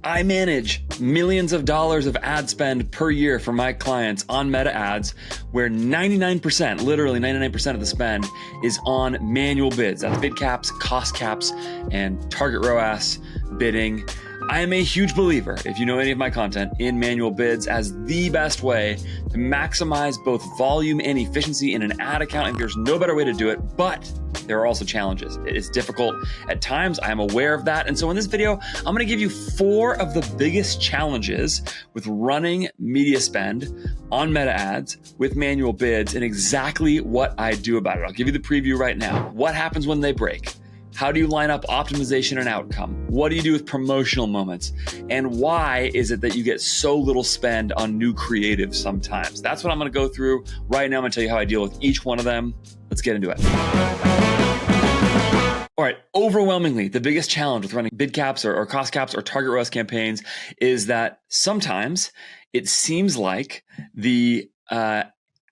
I manage millions of dollars of ad spend per year for my clients on Meta ads, where 99%, literally 99% of the spend is on manual bids. That's bid caps, cost caps, and target ROAS bidding. I am a huge believer, if you know any of my content, in manual bids as the best way to maximize both volume and efficiency in an ad account. And there's no better way to do it, but there are also challenges. It is difficult at times. I am aware of that. And so in this video, I'm going to give you 4 of the biggest challenges with running media spend on Meta ads with manual bids and exactly what I do about it. I'll give you the preview right now. What happens when they break? How do you line up optimization and outcome? What do you do with promotional moments? And why is it that you get so little spend on new creative sometimes? That's what I'm going to go through right now. I'm going to tell you how I deal with each one of them. Let's get into it. All right, overwhelmingly, the biggest challenge with running bid caps or cost caps or target ROAS campaigns is that sometimes it seems like the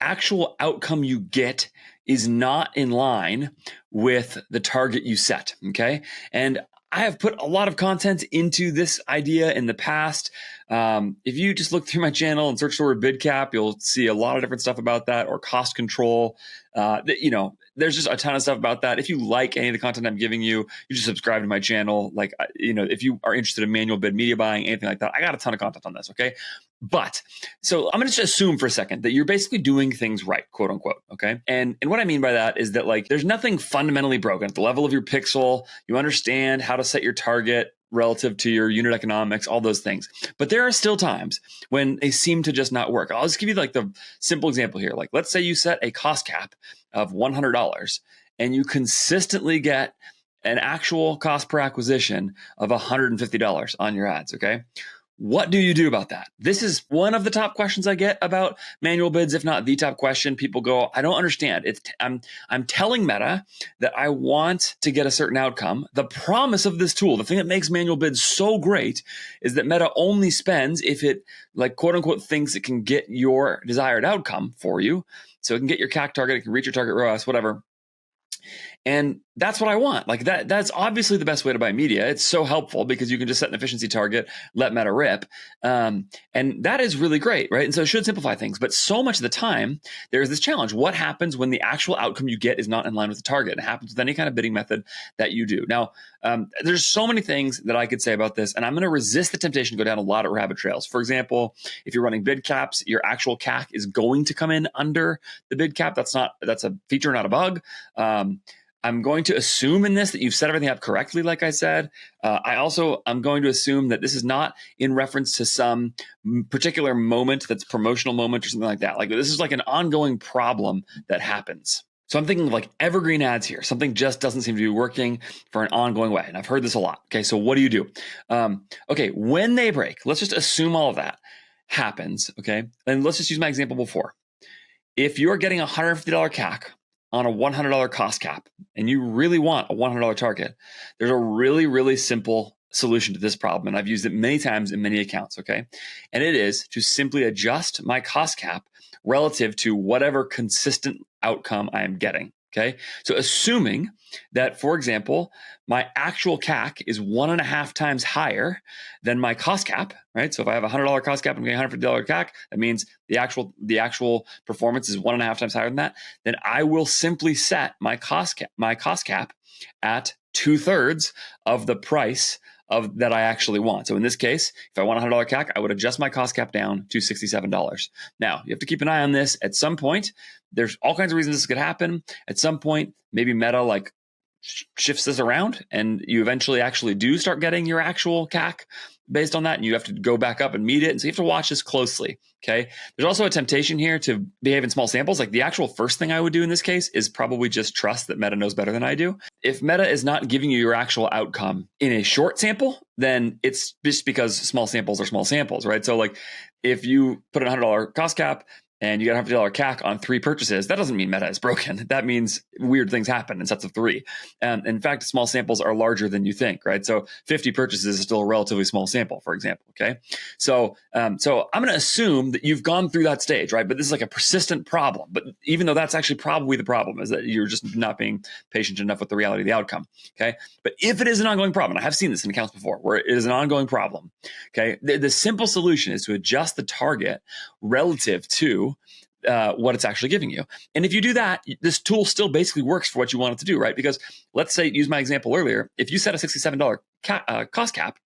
actual outcome you get is not in line with the target you set, okay? And I have put a lot of content into this idea in the past. If you just look through my channel and search the word bid cap, you'll see a lot of different stuff about that, or cost control. There's just a ton of stuff about that. If you like any of the content I'm giving you, you just subscribe to my channel. Like, if you are interested in manual bid media buying, anything like that, I got a ton of content on this, okay? But so I'm going to just assume for a second that you're basically doing things right, quote unquote, okay? And what I mean by that is that, like, there's nothing fundamentally broken at the level of your pixel. You understand how to set your target relative to your unit economics, all those things. But there are still times when they seem to just not work. I'll just give you like the simple example here. Like, let's say you set a cost cap of $100 and you consistently get an actual cost per acquisition of $150 on your ads, okay? What do you do about that? This is one of the top questions I get about manual bids, if not the top question. People go, I don't understand. I'm telling Meta that I want to get a certain outcome. The promise of this tool, the thing that makes manual bids so great, is that Meta only spends if it, like, quote unquote, thinks it can get your desired outcome for you. So it can get your CAC target, it can reach your target ROAS, whatever. And that's what I want. Like, that's obviously the best way to buy media. It's so helpful because you can just set an efficiency target, let Meta rip. And that is really great, right? And so it should simplify things. But so much of the time, there's this challenge. What happens when the actual outcome you get is not in line with the target? It happens with any kind of bidding method that you do. Now, there's so many things that I could say about this, and I'm going to resist the temptation to go down a lot of rabbit trails. For example, if you're running bid caps, your actual CAC is going to come in under the bid cap. That's a feature, not a bug. I'm going to assume in this that you've set everything up correctly, like I said. I'm going to assume that this is not in reference to some particular moment that's promotional moment or something like that. Like, this is like an ongoing problem that happens. So I'm thinking of like evergreen ads here. Something just doesn't seem to be working for an ongoing way. And I've heard this a lot. Okay, so what do you do? Okay, when they break, let's just assume all of that happens, okay? And let's just use my example before. If you're getting a $150 CAC on a $100 cost cap, and you really want a $100 target, there's a really, really simple solution to this problem. And I've used it many times in many accounts, okay? And it is to simply adjust my cost cap relative to whatever consistent outcome I am getting, okay? So assuming that, for example, my actual CAC is 1.5 times higher than my cost cap, right? So if I have a $100 cost cap and I'm getting $150 CAC, that means the actual performance is 1.5 times higher than that. Then I will simply set my cost cap at 2/3 of the price of that I actually want. So in this case, if I want a $100 CAC, I would adjust my cost cap down to $67. Now, you have to keep an eye on this. At some point, there's all kinds of reasons this could happen. At some point, maybe Meta shifts this around and you eventually actually do start getting your actual CAC based on that, and you have to go back up and meet it. And so you have to watch this closely, okay? There's also a temptation here to behave in small samples. Like, the actual first thing I would do in this case is probably just trust that Meta knows better than I do. If Meta is not giving you your actual outcome in a short sample, then it's just because small samples are small samples, right? So like, if you put a $100 cost cap and you got a $150 CAC on 3 purchases, that doesn't mean Meta is broken. That means weird things happen in sets of 3. In fact, small samples are larger than you think, right? So 50 purchases is still a relatively small sample, for example, okay? So I'm going to assume that you've gone through that stage, right? But this is like a persistent problem. But even though that's actually probably the problem, is that you're just not being patient enough with the reality of the outcome, okay? But if it is an ongoing problem, I have seen this in accounts before, where it is an ongoing problem, okay? The simple solution is to adjust the target relative to what it's actually giving you. And if you do that, this tool still basically works for what you want it to do, right? Because let's say, use my example earlier, if you set a $67 cost cap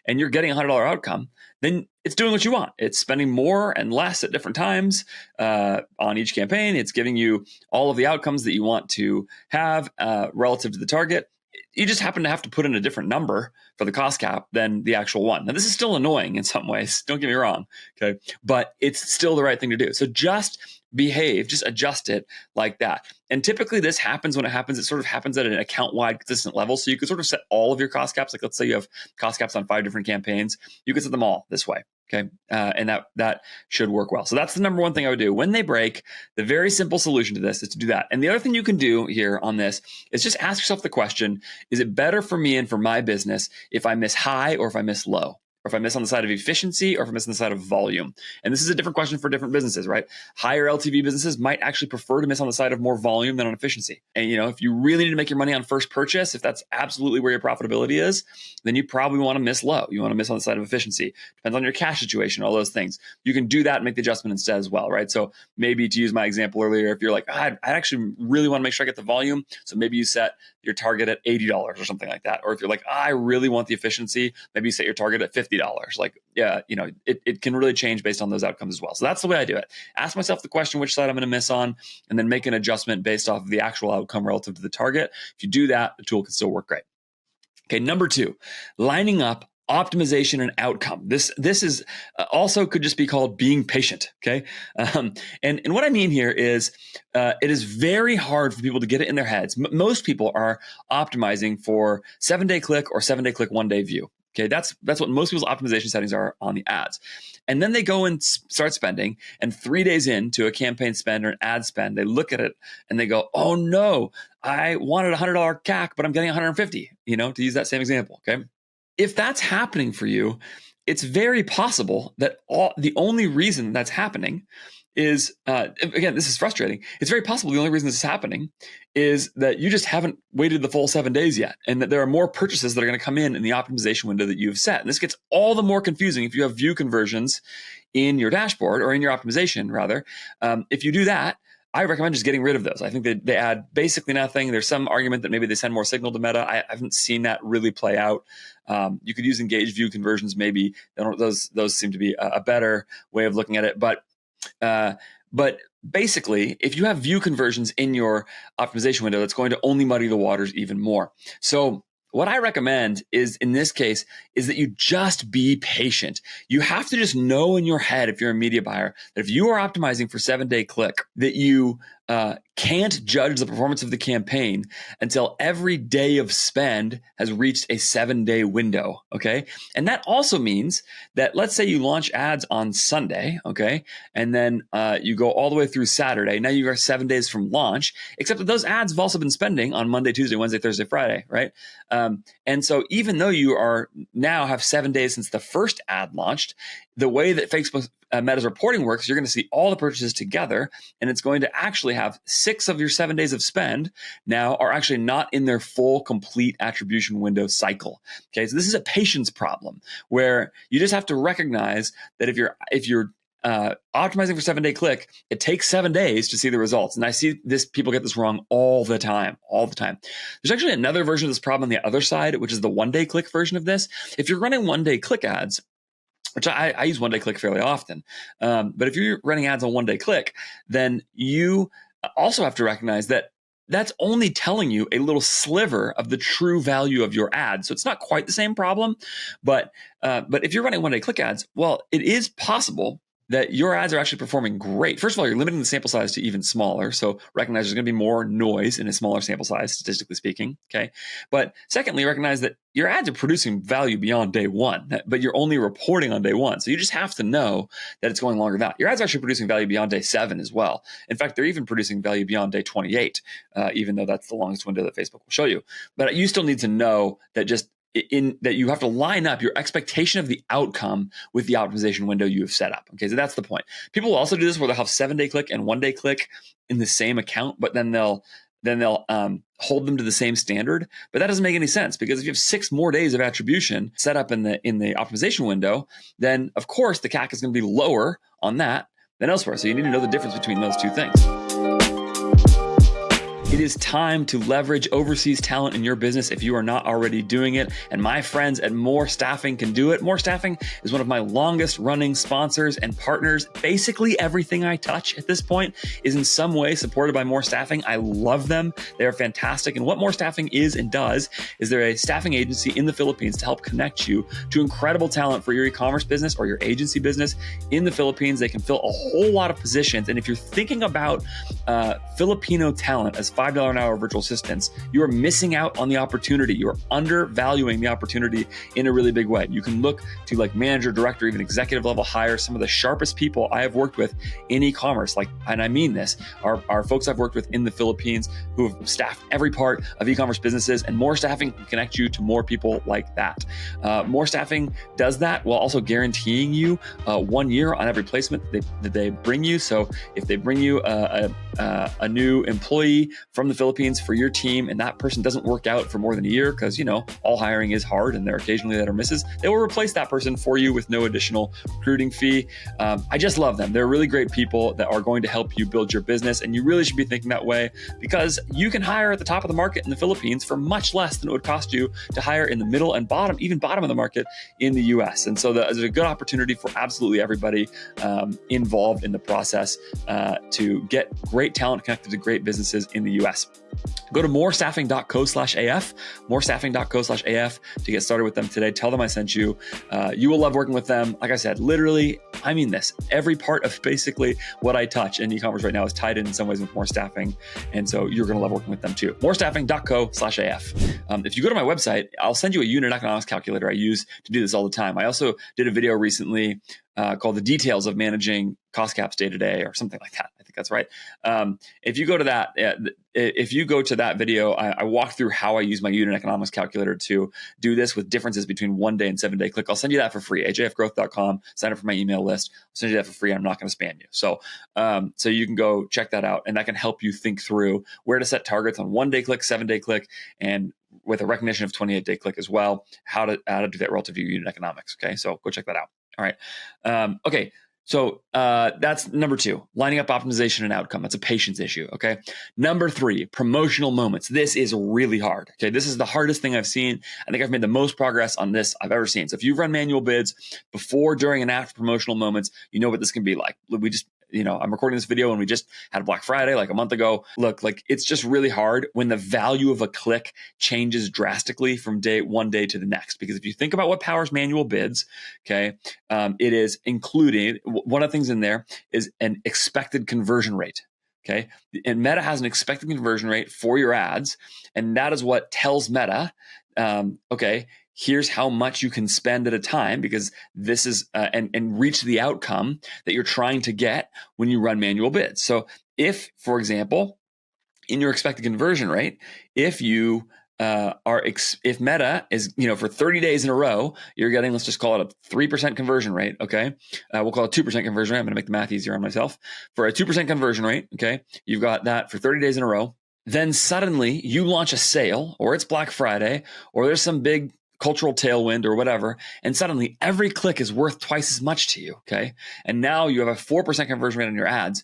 and you're getting a $100 outcome, then it's doing what you want. It's spending more and less at different times on each campaign. It's giving you all of the outcomes that you want to have relative to the target. You just happen to have to put in a different number for the cost cap than the actual one. Now, this is still annoying in some ways. Don't get me wrong, okay? But it's still the right thing to do. So just behave, just adjust it like that. And typically this happens when it happens. It sort of happens at an account-wide consistent level. So you could sort of set all of your cost caps. Like let's say you have cost caps on 5 different campaigns. You could set them all this way. Okay. And that should work well. So that's the number one thing I would do. When they break, the very simple solution to this is to do that. And the other thing you can do here on this is just ask yourself the question, is it better for me and for my business if I miss high or if I miss low? Or if I miss on the side of efficiency or if I miss on the side of volume. And this is a different question for different businesses, right? Higher LTV businesses might actually prefer to miss on the side of more volume than on efficiency. And if you really need to make your money on first purchase, if that's absolutely where your profitability is, then you probably want to miss low. You want to miss on the side of efficiency. Depends on your cash situation, all those things. You can do that and make the adjustment instead as well, right? So maybe, to use my example earlier, if you're like, I actually really want to make sure I get the volume, so maybe you set your target at $80 or something like that. Or if you're like, I really want the efficiency, maybe you set your target at $50. Like, yeah, it can really change based on those outcomes as well. So that's the way I do it. Ask myself the question, which side I'm going to miss on, and then make an adjustment based off of the actual outcome relative to the target. If you do that, the tool can still work great. Okay, number 2, lining up optimization and outcome. This is also could just be called being patient. Okay, and what I mean here is it is very hard for people to get it in their heads. Most people are optimizing for 7-day click or 7-day click 1-day view. Okay, that's what most people's optimization settings are on the ads. And then they go and start spending, and 3 days into a campaign spend or an ad spend, they look at it and they go, oh no, I wanted a $100 CAC, but I'm getting 150, to use that same example, okay? If that's happening for you, it's very possible that the only reason that's happening is, again, this is frustrating. It's very possible the only reason this is happening is that you just haven't waited the full 7 days yet, and that there are more purchases that are going to come in the optimization window that you've set. And this gets all the more confusing if you have view conversions in your dashboard, or in your optimization rather. If you do that, I recommend just getting rid of those. I think they add basically nothing. There's some argument that maybe they send more signal to Meta. I haven't seen that really play out. You could use engaged view conversions maybe. Those seem to be a better way of looking at it. But basically, if you have view conversions in your optimization window, that's going to only muddy the waters even more. So what I recommend is, in this case, is that you just be patient. You have to just know in your head, if you're a media buyer, that if you are optimizing for 7-day click, that you can't judge the performance of the campaign until every day of spend has reached a 7-day window, okay? And that also means that, let's say you launch ads on Sunday, okay? And then you go all the way through Saturday. Now you are 7 days from launch, except that those ads have also been spending on Monday, Tuesday, Wednesday, Thursday, Friday, right? And so even though you are now have 7 days since the first ad launched, the way that Facebook Meta's reporting works, you're going to see all the purchases together, and it's going to actually have 6 of your 7 days of spend now are actually not in their full complete attribution window cycle. Okay, so this is a patience problem where you just have to recognize that if you're optimizing for 7-day click, it takes 7 days to see the results. And I see people get this wrong all the time. There's actually another version of this problem on the other side, which is the 1-day click version of this. If you're running 1-day click ads, which I use 1-day click fairly often, but if you're running ads on 1-day click, then you also have to recognize that that's only telling you a little sliver of the true value of your ad. So it's not quite the same problem, but if you're running 1-day click ads, well, it is possible that your ads are actually performing great. First of all, you're limiting the sample size to even smaller. So recognize there's going to be more noise in a smaller sample size, statistically speaking. Okay. But secondly, recognize that your ads are producing value beyond day one, but you're only reporting on day one. So you just have to know that it's going longer than that. Your ads are actually producing value beyond day 7 as well. In fact, they're even producing value beyond day 28, even though that's the longest window that Facebook will show you. But you still need to know that just in that you have to line up your expectation of the outcome with the optimization window you have set up. Okay, so that's the point. People will also do this where they'll have 7-day click and 1-day click in the same account, but then they'll hold them to the same standard. But that doesn't make any sense, because if you have 6 more days of attribution set up in the optimization window, then of course the CAC is going to be lower on that than elsewhere. So you need to know the difference between those two things. It is time to leverage overseas talent in your business if you are not already doing it. And my friends at More Staffing can do it. More Staffing is one of my longest running sponsors and partners. Basically everything I touch at this point is in some way supported by More Staffing. I love them. They are fantastic. And what More Staffing is and does is they're a staffing agency in the Philippines to help connect you to incredible talent for your e-commerce business or your agency business in the Philippines. They can fill a whole lot of positions. And if you're thinking about Filipino talent as $5 an hour virtual assistants, you are missing out on the opportunity. You are undervaluing the opportunity in a really big way. You can look to like manager, director, even executive level hires. Some of the sharpest people I have worked with in e-commerce, and I mean this, are folks I've worked with in the Philippines who have staffed every part of e-commerce businesses, and More Staffing can connect you to more people like that. More Staffing does that while also guaranteeing you 1 year on every placement that they bring you. So if they bring you a new employee from the Philippines for your team, and that person doesn't work out for more than a year, because all hiring is hard and there are occasionally that are misses, they will replace that person for you with no additional recruiting fee. I just love them. They're really great people that are going to help you build your business, and you really should be thinking that way, because you can hire at the top of the market in the Philippines for much less than it would cost you to hire in the middle and bottom, even bottom of the market in the US. And so there's a good opportunity for absolutely everybody involved in the process to get great talent connected to great businesses in the US. Go to morestaffing.co/AF, morestaffing.co/AF to get started with them today. Tell them I sent you. You will love working with them. Like I said, literally, I mean this. Every part of basically what I touch in e-commerce right now is tied in some ways with More Staffing. And so you're going to love working with them too. Morestaffing.co/AF. If you go to my website, I'll send you a unit economics calculator I use to do this all the time. I also did a video recently called The Details of Managing Cost Caps Day to Day, or something like that. I think that's right. If you go to that video, I walk through how I use my unit economics calculator to do this with differences between 1-day and 7-day click. I'll send you that for free. ajfgrowth.com. Sign up for my email list. I'll send you that for free. I'm not going to spam you. So you can go check that out, and that can help you think through where to set targets on 1-day click, 7-day click, and with a recognition of 28-day click as well, how to do that relative to your unit economics. Okay, so go check that out. All right. Okay. So that's number 2, lining up optimization and outcome. That's a patience issue. Okay. Number 3, promotional moments. This is really hard. Okay. This is the hardest thing I've seen. I think I've made the most progress on this I've ever seen. So if you've run manual bids before, during, and after promotional moments, you know what this can be like. I'm recording this video and we just had Black Friday like a month ago. Look, it's just really hard when the value of a click changes drastically from one day to the next. Because if you think about what powers manual bids, okay, it is including, one of the things in there is an expected conversion rate. Okay. And Meta has an expected conversion rate for your ads. And that is what tells Meta, okay, here's how much you can spend at a time, because this is and reach the outcome that you're trying to get when you run manual bids. So if, for example, in your expected conversion rate, if you if Meta is, for 30 days in a row, you're getting, let's just call it a 3% conversion rate. Okay. We'll call it 2% conversion rate. I'm going to make the math easier on myself. For a 2% conversion rate. Okay. You've got that for 30 days in a row. Then suddenly you launch a sale, or it's Black Friday, or there's some big cultural tailwind or whatever, and suddenly every click is worth twice as much to you, okay? And now you have a 4% conversion rate on your ads.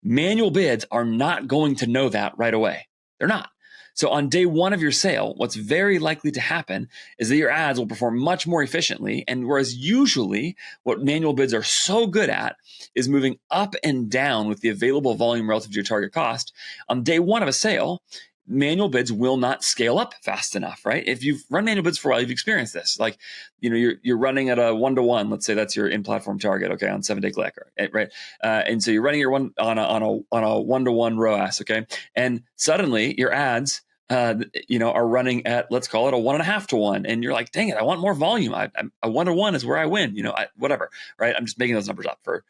Manual bids are not going to know that right away. They're not. So on day 1 of your sale, what's very likely to happen is that your ads will perform much more efficiently. And whereas usually what manual bids are so good at is moving up and down with the available volume relative to your target cost, on day 1 of a sale, manual bids will not scale up fast enough, right? If you've run manual bids for a while, you've experienced this. Like, you're running at a 1-to-1. Let's say that's your in-platform target, okay, on 7-day click, right? And so you're running your one on a 1-to-1 ROAS, okay, and suddenly your ads, are running at, let's call it a 1.5-to-1, and you're like, dang it, I want more volume. A 1-to-1 is where I win, whatever, right? I'm just making those numbers up for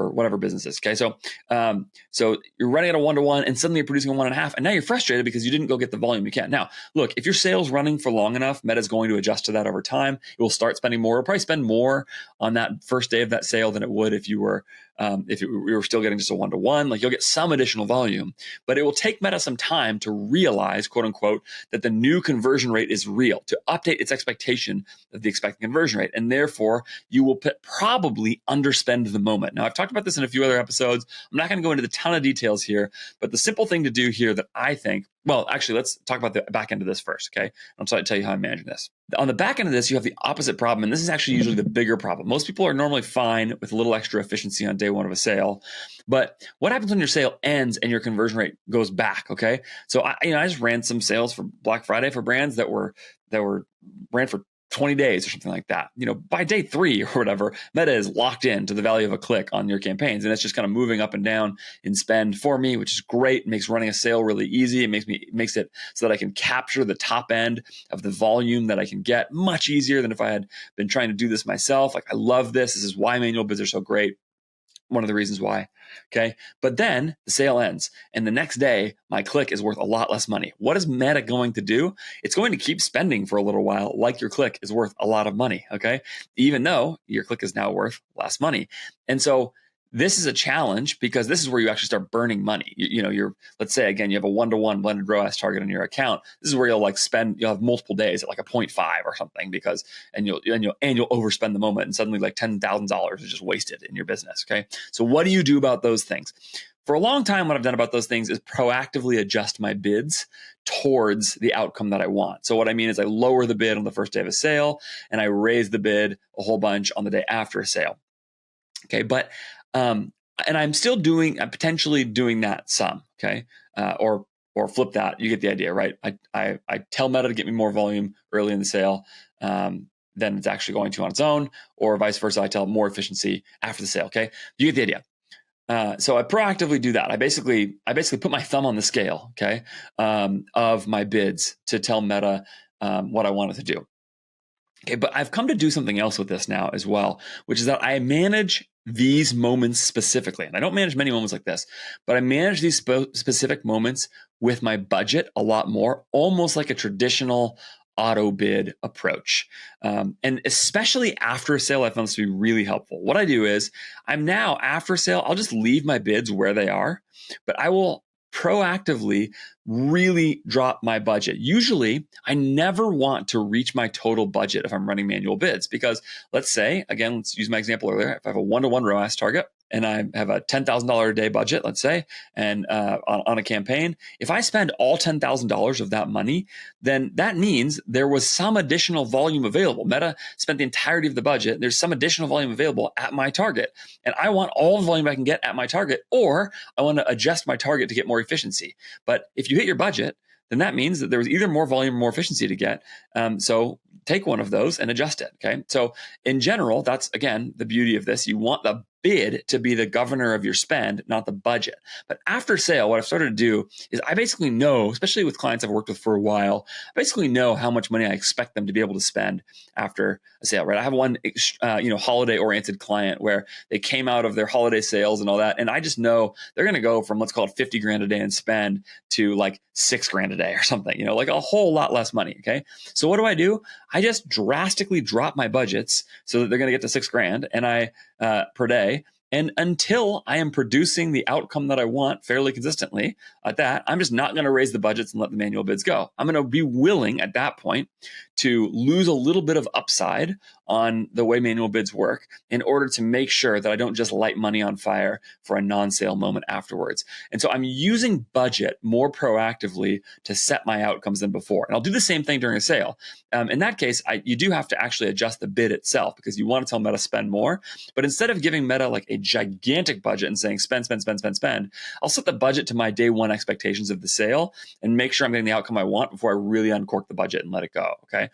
whatever business is. Okay. So you're running at a 1-to-1 and suddenly you're producing a 1.5, and now you're frustrated because you didn't go get the volume you can. Now, look, if your sales running for long enough, Meta is going to adjust to that over time. It will start spending more. It'll probably spend more on that first day of that sale than it would if you were we were still getting just a 1-to-1. Like, you'll get some additional volume, but it will take Meta some time to realize, quote unquote, that the new conversion rate is real, to update its expectation of the expected conversion rate. And therefore, you will probably underspend the moment. Now, I've talked about this in a few other episodes. I'm not going to go into the ton of details here, but the simple thing to do here that I think, well, actually, let's talk about the back end of this first, okay? I'll tell you how I'm managing this. On the back end of this, you have the opposite problem, and this is actually usually the bigger problem. Most people are normally fine with a little extra efficiency on day one of a sale, but what happens when your sale ends and your conversion rate goes back, okay? So I just ran some sales for Black Friday for brands that were ran for 20 days or something like that. By day 3 or whatever, Meta is locked in to the value of a click on your campaigns. And it's just kind of moving up and down in spend for me, which is great. It makes running a sale really easy. It makes it so that I can capture the top end of the volume that I can get much easier than if I had been trying to do this myself. Like, I love this. This is why manual bids are so great. One of the reasons why. Okay. But then the sale ends, and the next day my click is worth a lot less money. What is Meta going to do? It's going to keep spending for a little while like your click is worth a lot of money. Okay. Even though your click is now worth less money. And so this is a challenge, because this is where you actually start burning money. Let's say, again, you have a 1-to-1 blended ROAS target on your account. This is where you'll have multiple days at like a 0.5 or something, and you'll overspend the moment, and suddenly like $10,000 is just wasted in your business. Okay. So what do you do about those things? For a long time, what I've done about those things is proactively adjust my bids towards the outcome that I want. So what I mean is I lower the bid on the first day of a sale, and I raise the bid a whole bunch on the day after a sale. Okay. But and I'm potentially doing that some, okay, or flip that. You get the idea, right? I tell Meta to get me more volume early in the sale than it's actually going to on its own, or vice versa. I tell more efficiency after the sale. Okay, you get the idea. So I proactively do that. I basically put my thumb on the scale, okay, of my bids to tell Meta what I wanted to do. Okay, but I've come to do something else with this now as well, which is that I manage these moments specifically. And I don't manage many moments like this, but I manage these specific moments with my budget a lot more, almost like a traditional auto bid approach. And especially after a sale, I found this to be really helpful. What I do is after a sale, I'll just leave my bids where they are, but I will proactively really drop my budget. Usually, I never want to reach my total budget if I'm running manual bids, because let's say, again, let's use my example earlier. If I have a 1-to-1 ROAS target and I have a $10,000 a day budget, let's say, and on a campaign, if I spend all $10,000 of that money, then that means there was some additional volume available. Meta spent the entirety of the budget. There's some additional volume available at my target. And I want all the volume I can get at my target, or I want to adjust my target to get more efficiency. But if you hit your budget, then that means that there was either more volume or more efficiency to get. So take one of those and adjust it. Okay. So in general, that's, again, the beauty of this. You want the bid to be the governor of your spend, not the budget. But after sale, what I've started to do is I basically know, especially with clients I've worked with for a while, I basically know how much money I expect them to be able to spend after a sale, right? I have one, holiday oriented client where they came out of their holiday sales and all that. And I just know they're going to go from, let's call it 50 grand a day in spend to like 6 grand a day or something, like a whole lot less money. Okay. So what do? I just drastically drop my budgets so that they're going to get to 6 grand per day. And until I am producing the outcome that I want fairly consistently at that, I'm just not going to raise the budgets and let the manual bids go. I'm going to be willing at that point to lose a little bit of upside on the way manual bids work in order to make sure that I don't just light money on fire for a non-sale moment afterwards. And so I'm using budget more proactively to set my outcomes than before. And I'll do the same thing during a sale. In that case, you do have to actually adjust the bid itself because you want to tell Meta spend more. But instead of giving Meta like a gigantic budget and saying spend, I'll set the budget to my day one expectations of the sale and make sure I'm getting the outcome I want before I really uncork the budget and let it go. Okay,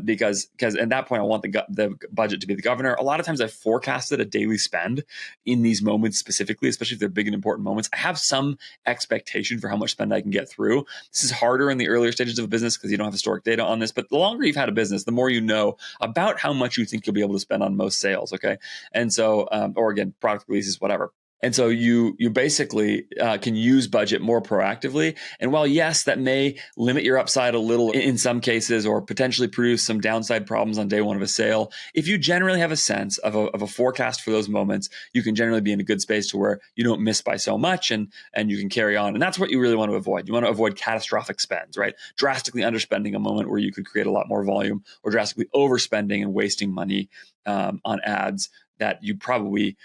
because at that point I want the budget to be the governor. A lot of times I've forecasted a daily spend in these moments specifically, especially if they're big and important moments. I have some expectation for how much spend I can get through. This is harder in the earlier stages of a business because you don't have historic data on this, but the longer you've had a business, the more you know about how much you think you'll be able to spend on most sales. Okay, and so or again, product releases, whatever. And so you basically can use budget more proactively. And while, yes, that may limit your upside a little in some cases or potentially produce some downside problems on day one of a sale, if you generally have a sense of a forecast for those moments, you can generally be in a good space to where you don't miss by so much and you can carry on. And that's what you really want to avoid. You want to avoid catastrophic spends, right? Drastically underspending a moment where you could create a lot more volume, or drastically overspending and wasting money on ads that you probably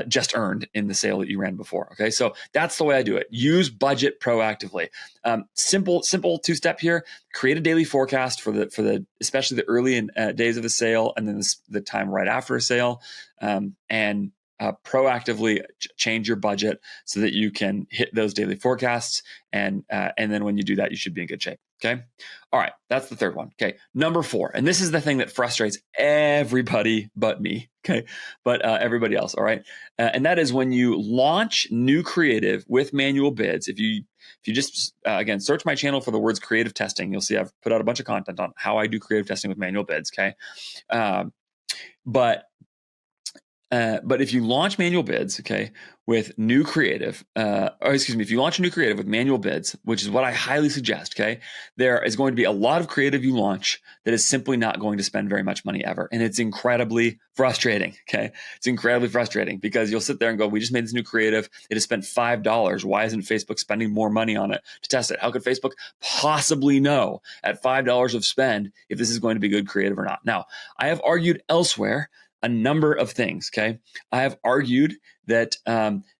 just earned in the sale that you ran before. Okay, so that's the way I do it. Use budget proactively. Simple two-step here. Create a daily forecast for the especially the early days of a sale, and then the time right after a sale, and proactively change your budget so that you can hit those daily forecasts. And then when you do that, you should be in good shape. Okay. All right. That's the third one. Okay. Number 4. And this is the thing that frustrates everybody but me. Okay. But everybody else. All right. And that is when you launch new creative with manual bids. If you just, again, search my channel for the words creative testing, you'll see I've put out a bunch of content on how I do creative testing with manual bids. Okay. But if you launch manual bids, okay, with new creative, if you launch a new creative with manual bids, which is what I highly suggest, okay, there is going to be a lot of creative you launch that is simply not going to spend very much money ever. And it's incredibly frustrating, okay? It's incredibly frustrating because you'll sit there and go, we just made this new creative. It has spent $5. Why isn't Facebook spending more money on it to test it? How could Facebook possibly know at $5 of spend if this is going to be good creative or not? Now, I have argued elsewhere a number of things, okay? I have argued that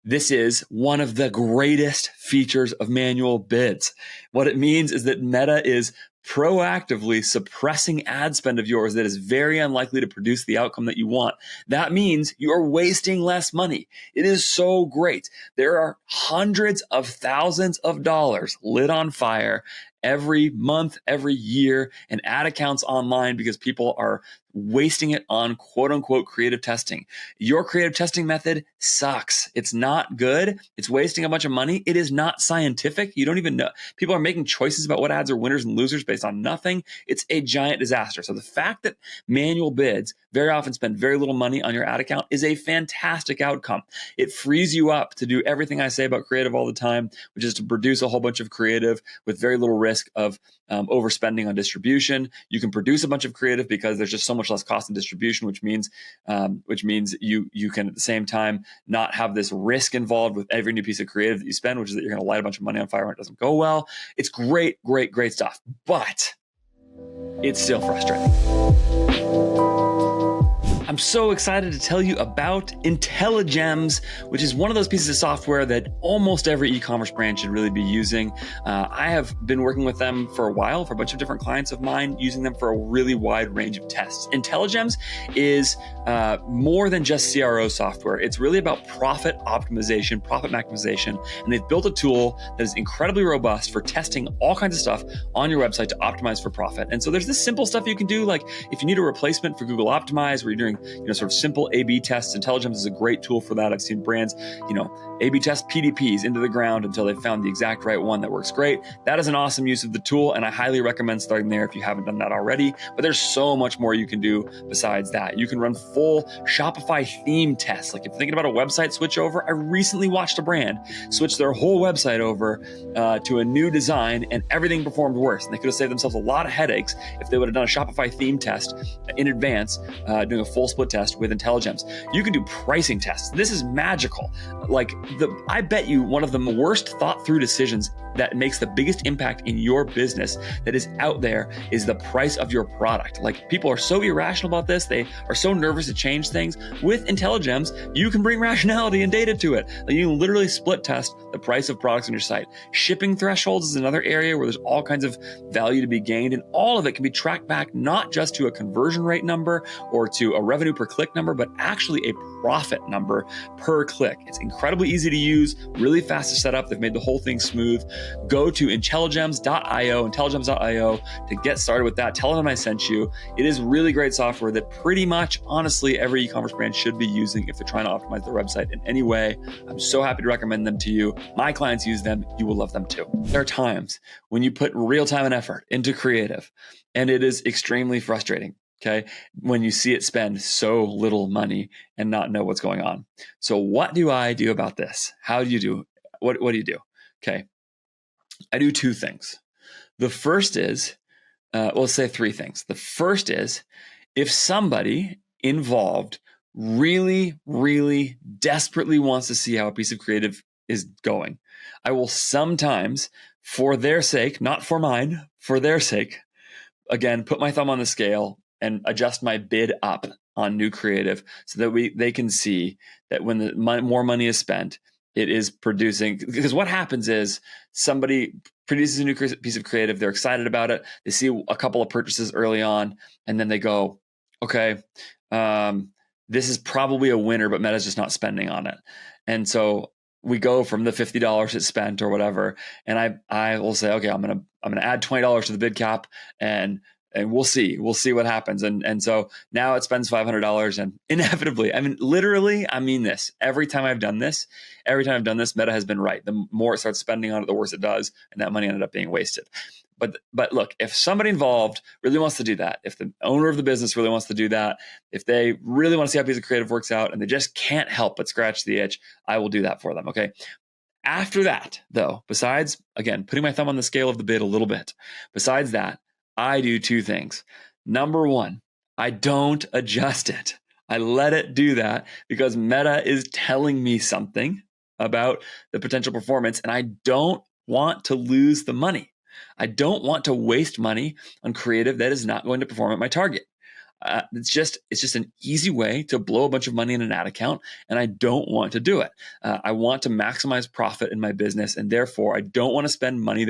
this is one of the greatest features of manual bids. What it means is that Meta is proactively suppressing ad spend of yours that is very unlikely to produce the outcome that you want. That means you are wasting less money. It is so great. There are hundreds of thousands of dollars lit on fire every month, every year, and ad accounts online because people are wasting it on quote unquote creative testing. Your creative testing method sucks. It's not good. It's wasting a bunch of money. It is not scientific. You don't even know. People are making choices about what ads are winners and losers based on nothing. It's a giant disaster. So the fact that manual bids very often spend very little money on your ad account is a fantastic outcome. It frees you up to do everything I say about creative all the time, which is to produce a whole bunch of creative with very little risk of overspending on distribution. You can produce a bunch of creative because there's just so much less cost in distribution, which means you can at the same time not have this risk involved with every new piece of creative that you spend, which is that you're going to light a bunch of money on fire when it doesn't go well. It's great, great, great stuff, but it's still frustrating. I'm so excited to tell you about Intelligems, which is one of those pieces of software that almost every e-commerce brand should really be using. I have been working with them for a while for a bunch of different clients of mine, using them for a really wide range of tests. Intelligems is more than just CRO software. It's really about profit optimization, profit maximization, and they've built a tool that is incredibly robust for testing all kinds of stuff on your website to optimize for profit. And so there's this simple stuff you can do, like if you need a replacement for Google Optimize, where you're doing sort of simple A/B tests. Intelligems is a great tool for that. I've seen brands, A/B test PDPs into the ground until they've found the exact right one that works great. That is an awesome use of the tool, and I highly recommend starting there if you haven't done that already. But there's so much more you can do besides that. You can run full Shopify theme tests. Like if you're thinking about a website switch over, I recently watched a brand switch their whole website over to a new design, and everything performed worse. And they could have saved themselves a lot of headaches if they would have done a Shopify theme test in advance, doing a full full split test with Intelligems. You can do pricing tests. This is magical. I bet you one of the worst thought through decisions that makes the biggest impact in your business that is out there is the price of your product. Like, people are so irrational about this. They are so nervous to change things. With Intelligems, you can bring rationality and data to it. Like, you can literally split test the price of products on your site. Shipping thresholds is another area where there's all kinds of value to be gained, and all of it can be tracked back not just to a conversion rate number or to a revenue per click number, but actually a profit number per click. It's incredibly easy to use, really fast to set up. They've made the whole thing smooth. Go to intelligems.io to get started with that. Tell them I sent you. It is really great software that pretty much, honestly, every e-commerce brand should be using if they're trying to optimize their website in any way. I'm so happy to recommend them to you. My clients use them. You will love them too. There are times when you put real time and effort into creative, and it is extremely frustrating. Okay, when you see it spend so little money and not know what's going on. So what do I do about this? How do you do? What do you do? Okay, I do two things. The first is, we'll say three things. The first is, if somebody involved really, really desperately wants to see how a piece of creative is going, I will sometimes, for their sake, not for mine, for their sake, again, put my thumb on the scale and adjust my bid up on new creative so that they can see that when the more money is spent, it is producing. Because what happens is somebody produces a new piece of creative, they're excited about it, they see a couple of purchases early on, and then they go, okay, this is probably a winner, but Meta's just not spending on it. And so we go from the $50 it's spent or whatever, and I will say, okay, I'm gonna add $20 to the bid cap, and we'll see what happens. And so now it spends $500, and inevitably, literally, I mean this, every time I've done this, Meta has been right. The more it starts spending on it, the worse it does, and that money ended up being wasted. But look, if somebody involved really wants to do that, if the owner of the business really wants to do that, if they really want to see how a piece of creative works out and they just can't help but scratch the itch, I will do that for them, okay? After that, though, besides, again, putting my thumb on the scale of the bid a little bit, besides that, I do two things. Number one, I don't adjust it. I let it do that because Meta is telling me something about the potential performance, and I don't want to lose the money. I don't want to waste money on creative that is not going to perform at my target. It's just an easy way to blow a bunch of money in an ad account, and I don't want to do it. I want to maximize profit in my business, and therefore I don't want to spend money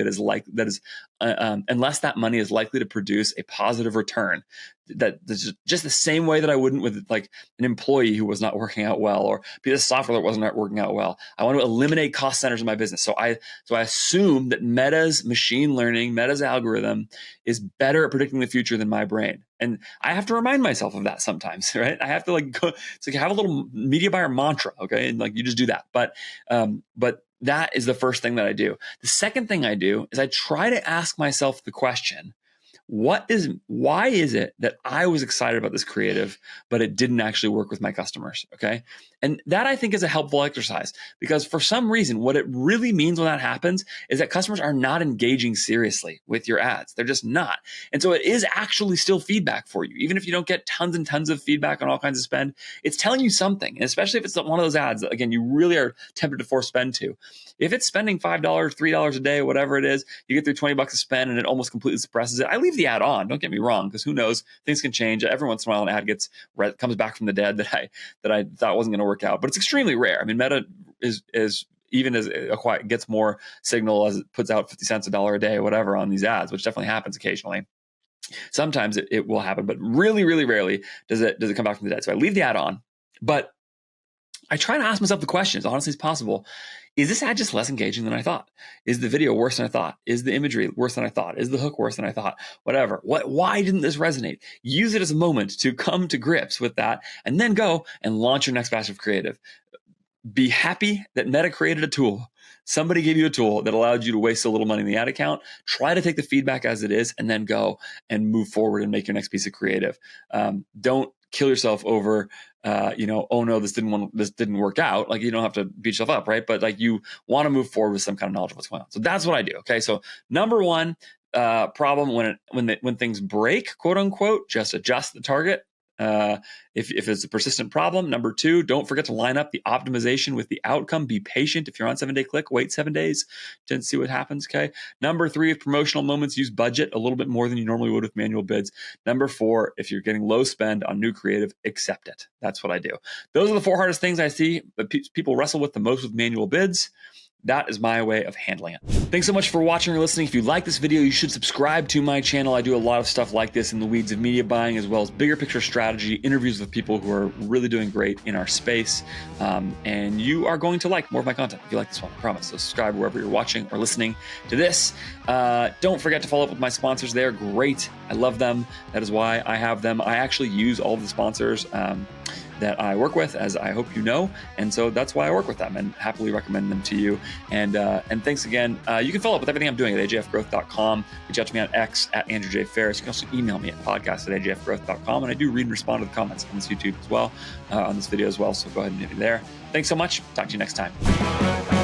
unless that money is likely to produce a positive return. That's just the same way that I wouldn't with like an employee who was not working out well, or a piece of software that wasn't working out well. I want to eliminate cost centers in my business. So I assume that Meta's machine learning, Meta's algorithm is better at predicting the future than my brain. And I have to remind myself of that sometimes, right? I have to have a little media buyer mantra, okay? And you just do that. But that is the first thing that I do. The second thing I do is I try to ask myself the question, why is it that I was excited about this creative, but it didn't actually work with my customers? Okay. And that I think is a helpful exercise, because for some reason, what it really means when that happens is that customers are not engaging seriously with your ads. They're just not. And so it is actually still feedback for you. Even if you don't get tons and tons of feedback on all kinds of spend, it's telling you something. And especially if it's one of those ads that, again, you really are tempted to force spend to. If it's spending $5, $3 a day, whatever it is, you get through $20 to spend and it almost completely suppresses it. I leave the ad on. Don't get me wrong, because who knows? Things can change. Every once in a while, an ad comes back from the dead that I thought wasn't going to work out, but it's extremely rare. Meta is even as it gets more signal as it puts out 50 cents, $1 a day, or whatever on these ads, which definitely happens occasionally. Sometimes it will happen, but really, really rarely does it come back from the dead. So I leave the ad on, but I try to ask myself the question as honestly as possible. Is this ad just less engaging than I thought? Is the video worse than I thought? Is the imagery worse than I thought? Is the hook worse than I thought? Whatever. Why didn't this resonate? Use it as a moment to come to grips with that, and then go and launch your next batch of creative. Be happy that Meta created a tool. Somebody gave you a tool that allowed you to waste a little money in the ad account. Try to take the feedback as it is, and then go and move forward and make your next piece of creative. Don't kill yourself over, oh no, this didn't work out. You don't have to beat yourself up, right? But you want to move forward with some kind of knowledge of what's going on. So that's what I do. Okay. So number one problem when things break, quote unquote, just adjust the target. if it's a persistent problem. Number 2, don't forget to line up the optimization with the outcome. Be patient. If you're on 7-day click, wait 7 days to see what happens. Okay. Number 3, with promotional moments, use budget a little bit more than you normally would with manual bids. Number 4, if you're getting low spend on new creative, accept it. That's what I do. Those are the 4 hardest things I see that people wrestle with the most with manual bids. That is my way of handling it. Thanks so much for watching or listening. If you like this video, you should subscribe to my channel. I do a lot of stuff like this in the weeds of media buying, as well as bigger picture strategy, interviews with people who are really doing great in our space. And you are going to like more of my content if you like this one, I promise. So subscribe wherever you're watching or listening to this. Don't forget to follow up with my sponsors. They're great. I love them. That is why I have them. I actually use all of the sponsors that I work with, as I hope you know. And so that's why I work with them and happily recommend them to you. And thanks again. You can follow up with everything I'm doing at ajfgrowth.com. Reach out to me on X at Andrew J. Ferris. You can also email me at podcast@ajfgrowth.com. And I do read and respond to the comments on this YouTube as well, on this video as well. So go ahead and hit me there. Thanks so much. Talk to you next time.